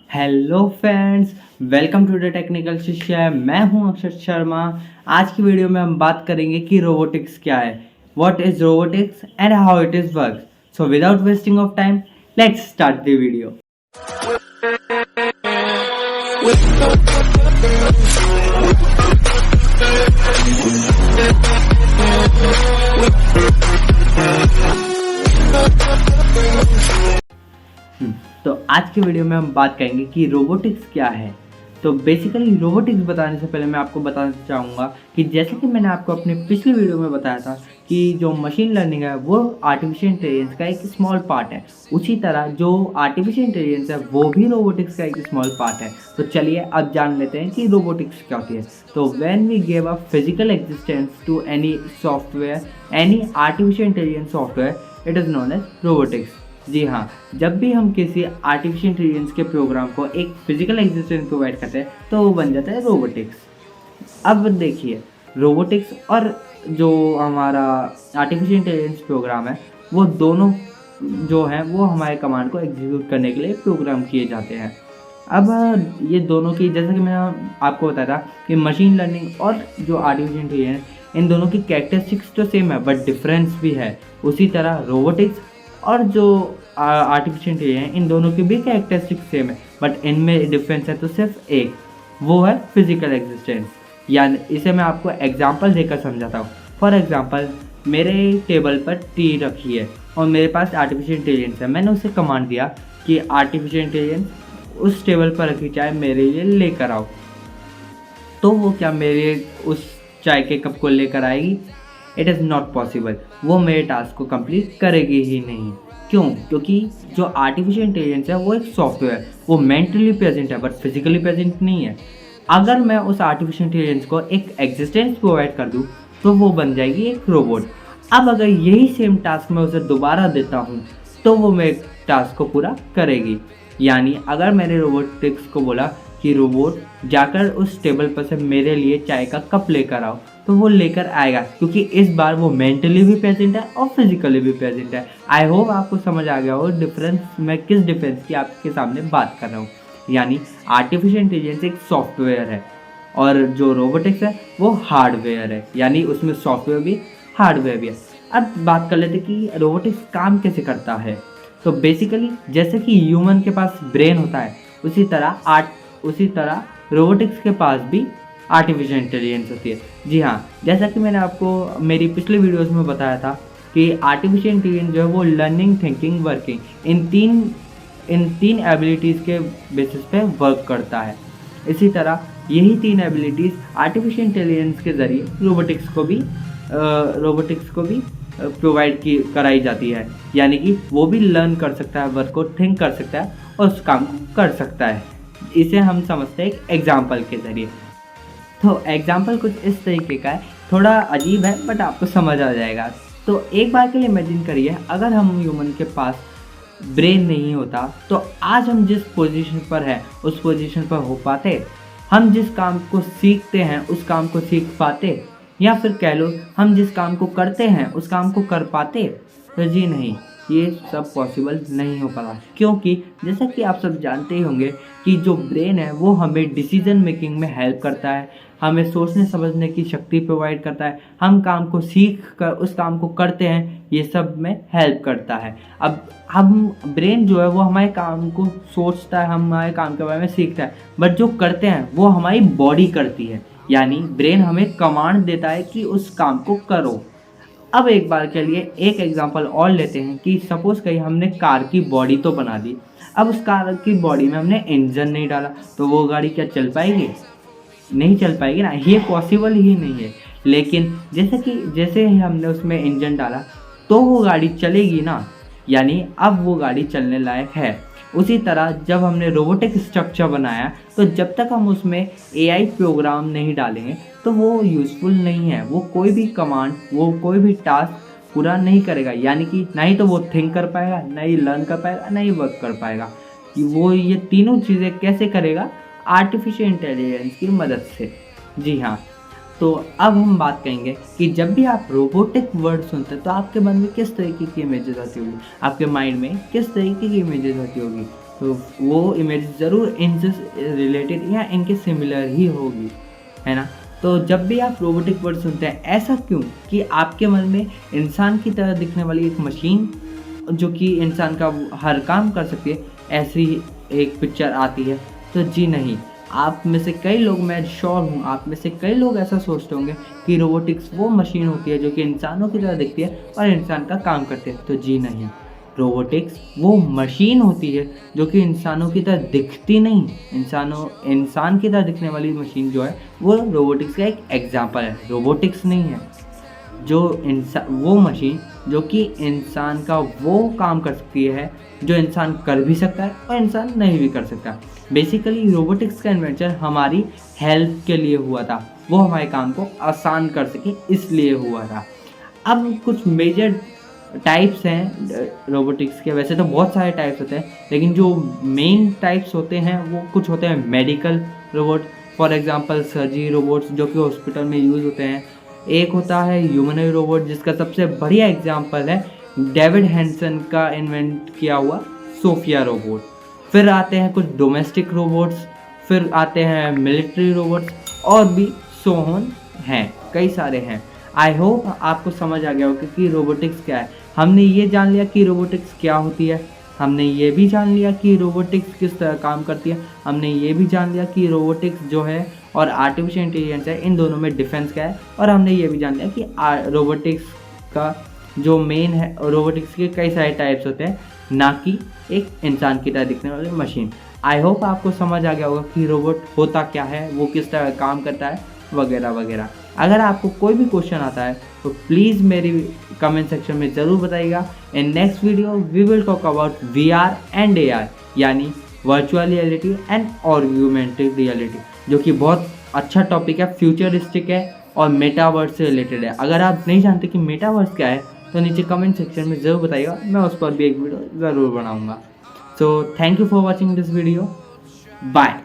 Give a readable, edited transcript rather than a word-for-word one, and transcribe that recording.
Hello friends, welcome to the technical Shishya. मैं हूं अक्षर शर्मा। आज की वीडियो में हम बात करेंगे कि रोबोटिक्स क्या है, what is robotics and how it is work. So without wasting of time, let's start the video. तो आज की वीडियो में हम बात करेंगे कि रोबोटिक्स क्या है। तो बेसिकली रोबोटिक्स बताने से पहले मैं आपको बताना चाहूँगा कि जैसे कि मैंने आपको अपने पिछली वीडियो में बताया था कि जो मशीन लर्निंग है वो आर्टिफिशियल इंटेलिजेंस का एक स्मॉल पार्ट है, उसी तरह जो आर्टिफिशियल इंटेलिजेंस है वो भी रोबोटिक्स का एक स्मॉल पार्ट है। तो चलिए अब जान लेते हैं कि रोबोटिक्स क्या होती है। तो when we give a physical existence to any software, any artificial intelligence software, it is known as robotics. जी हाँ, जब भी हम किसी आर्टिफिशियल इंटेलिजेंस के प्रोग्राम को एक फिजिकल एग्जिस्टेंस प्रोवाइड करते हैं तो वो बन जाता है रोबोटिक्स। अब देखिए, रोबोटिक्स और जो हमारा आर्टिफिशियल इंटेलिजेंस प्रोग्राम है वो दोनों जो हैं वो हमारे कमांड को एग्जीक्यूट करने के लिए प्रोग्राम किए जाते हैं। अब ये दोनों की, जैसा कि मैंने आपको बताया था कि मशीन लर्निंग और जो आर्टिफिशियल इंटेलिजेंस, इन दोनों की कैरेक्टरिस्टिक्स तो सेम है बट डिफरेंस भी है। उसी तरह रोबोटिक्स और जो आर्टिफिशियल इंटेलिजेंस, इन दोनों की भी कैरेक्टरिस्टिक सेम है बट इनमें डिफरेंस है तो सिर्फ एक, वो है फिजिकल एग्जिस्टेंस। यानी इसे मैं आपको एग्जांपल देकर समझाता हूँ। फॉर एग्जांपल, मेरे टेबल पर टी रखी है और मेरे पास आर्टिफिशियल इंटेलिजेंस है। मैंने उसे कमांड दिया कि आर्टिफिशियल इंटेलिजेंस उस टेबल पर रखी चाय मेरे लिए लेकर आओ। तो वो क्या मेरे उस चाय के कप को लेकर आएगी? It is not possible. वो मेरे टास्क को कंप्लीट करेगी ही नहीं। क्यों? क्योंकि जो आर्टिफिशियल इंटेलिजेंस है वो एक सॉफ्टवेयर है, वो मेंटली प्रेजेंट है बट फिजिकली प्रेजेंट नहीं है। अगर मैं उस आर्टिफिशियल इंटेलिजेंस को एक एग्जिस्टेंस प्रोवाइड कर दूँ तो वो बन जाएगी एक रोबोट। अब अगर यही सेम टास्क मैं उसे दोबारा देता हूँ तो वो मेरे टास्क को पूरा करेगी। यानी अगर मैंने रोबोटिक्स को बोला कि रोबोट जाकर उस टेबल पर से मेरे लिए चाय का कप लेकर आओ, तो वो लेकर आएगा, क्योंकि इस बार वो मेंटली भी प्रेजेंट है और फिजिकली भी प्रेजेंट है। आई होप आपको समझ आ गया हो डिफरेंस, मैं किस डिफरेंस की आपके सामने बात कर रहा हूँ। यानी आर्टिफिशियल इंटेलिजेंस एक सॉफ्टवेयर है और जो रोबोटिक्स है वो हार्डवेयर है, यानी उसमें सॉफ्टवेयर भी हार्डवेयर भी है। अब बात कर लेते कि रोबोटिक्स काम कैसे करता है। तो बेसिकली जैसे कि ह्यूमन के पास ब्रेन होता है, उसी तरह रोबोटिक्स के पास भी आर्टिफिशियल इंटेलिजेंस होती है। जी हाँ, जैसा कि मैंने आपको मेरी पिछली वीडियोस में बताया था कि आर्टिफिशियल इंटेलिजेंस जो है वो लर्निंग, थिंकिंग, वर्किंग, इन तीन एबिलिटीज़ के बेसिस पे वर्क करता है। इसी तरह यही तीन एबिलिटीज़ आर्टिफिशियल इंटेलिजेंस के ज़रिए रोबोटिक्स को भी प्रोवाइड की कराई जाती है। यानी कि वो भी लर्न कर सकता है, वर्क को थिंक कर सकता है और उस काम को कर सकता है। इसे हम समझते हैं एक एग्जाम्पल के ज़रिए। तो एग्जाम्पल कुछ इस तरीके का है, थोड़ा अजीब है बट आपको समझ आ जाएगा। तो एक बार के लिए इमेजिन करिए, अगर हम ह्यूमन के पास ब्रेन नहीं होता तो आज हम जिस पोजीशन पर हैं उस पोजीशन पर हो पाते? हम जिस काम को सीखते हैं उस काम को सीख पाते? या फिर कह लो हम जिस काम को करते हैं उस काम को कर पाते? तो जी नहीं, ये सब पॉसिबल नहीं हो पाता, क्योंकि जैसा कि आप सब जानते ही होंगे कि जो ब्रेन है वो हमें डिसीजन मेकिंग में हेल्प करता है, हमें सोचने समझने की शक्ति प्रोवाइड करता है, हम काम को सीख कर उस काम को करते हैं, ये सब में हेल्प करता है। अब हम ब्रेन जो है वो हमारे काम को सोचता है, हमारे काम के बारे में सीखता है, बट जो करते हैं वो हमारी बॉडी करती है। यानी ब्रेन हमें कमांड देता है कि उस काम को करो। अब एक बार के लिए एक एग्जांपल और लेते हैं कि सपोज़ कहीं हमने कार की बॉडी तो बना दी, अब उस कार की बॉडी में हमने इंजन नहीं डाला तो वो गाड़ी क्या चल पाएगी? नहीं चल पाएगी ना, ये पॉसिबल ही नहीं है। लेकिन जैसे ही हमने उसमें इंजन डाला तो वो गाड़ी चलेगी ना, यानी अब वो गाड़ी चलने लायक है। उसी तरह जब हमने रोबोटिक स्ट्रक्चर बनाया तो जब तक हम उसमें एआई प्रोग्राम नहीं डालेंगे तो वो यूज़फुल नहीं है। वो कोई भी कमांड, वो कोई भी टास्क पूरा नहीं करेगा। यानी कि ना ही तो वो थिंक कर पाएगा, ना ही लर्न कर पाएगा, ना ही वर्क कर पाएगा। वो ये तीनों चीज़ें कैसे करेगा? आर्टिफिशियल इंटेलिजेंस की मदद से। जी हाँ, तो अब हम बात करेंगे कि जब भी आप रोबोटिक वर्ड सुनते हैं तो आपके मन में किस तरीके की इमेजेस आती होगी, आपके माइंड में किस तरीके की इमेजेस आती होगी। तो वो इमेज ज़रूर इनसे रिलेटेड या इनके सिमिलर ही होगी, है ना। तो जब भी आप रोबोटिक वर्ड सुनते हैं, ऐसा क्यों कि आपके मन में इंसान की तरह दिखने वाली एक मशीन जो कि इंसान का हर काम कर सकती है, ऐसी एक पिक्चर आती है। तो जी नहीं, आप में से कई लोग, मैं श्योर हूँ आप में से कई लोग ऐसा सोचते होंगे कि रोबोटिक्स वो मशीन होती है जो कि इंसानों की तरह दिखती है और इंसान का काम करती है। तो जी नहीं, रोबोटिक्स वो मशीन होती है जो कि इंसानों की तरह दिखती नहीं। इंसान की तरह दिखने वाली मशीन जो है वो रोबोटिक्स का एक एग्जाम्पल है, रोबोटिक्स नहीं है। वो मशीन जो कि इंसान का वो काम कर सकती है जो इंसान कर भी सकता है और इंसान नहीं भी कर सकता। बेसिकली रोबोटिक्स का इन्वेंशन हमारी हेल्प के लिए हुआ था, वो हमारे काम को आसान कर सके इसलिए हुआ था। अब कुछ मेजर टाइप्स हैं रोबोटिक्स के। वैसे तो बहुत सारे टाइप्स होते हैं, लेकिन जो मेन टाइप्स होते हैं वो कुछ होते हैं medical robot, for example surgery robots जो कि हॉस्पिटल में यूज़ होते हैं। एक होता है ह्यूमनॉइड रोबोट, जिसका सबसे बढ़िया एग्जांपल है डेविड हैंसन का इन्वेंट किया हुआ सोफिया रोबोट। फिर आते हैं कुछ डोमेस्टिक रोबोट्स, फिर आते हैं मिलिट्री रोबोट्स, और भी सोहन हैं, कई सारे हैं। आई होप आपको समझ आ गया होगा कि रोबोटिक्स क्या है। हमने ये जान लिया कि रोबोटिक्स क्या होती है, हमने ये भी जान लिया कि रोबोटिक्स किस तरह काम करती है, हमने ये भी जान लिया कि रोबोटिक्स जो है और आर्टिफिशियल इंटेलिजेंस है, इन दोनों में डिफरेंस क्या है, और हमने ये भी जान लिया कि रोबोटिक्स का जो मेन है, रोबोटिक्स के कई सारे टाइप्स होते हैं, ना कि एक इंसान की तरह दिखने वाली मशीन। आई होप आपको समझ आ गया होगा कि रोबोट होता क्या है, वो किस तरह काम करता है, वगैरह वगैरह। अगर आपको कोई भी क्वेश्चन आता है तो प्लीज़ मेरी कमेंट सेक्शन में ज़रूर बताइएगा। In next video we will talk about VR and AR, यानी virtual reality and augmented reality, जो कि बहुत अच्छा टॉपिक है, फ्यूचरिस्टिक है और मेटावर्स से रिलेटेड है। अगर आप नहीं जानते कि मेटावर्स क्या है तो नीचे कमेंट सेक्शन में ज़रूर बताइएगा, मैं उस पर भी एक वीडियो ज़रूर बनाऊँगा। So thank you for watching this video, bye.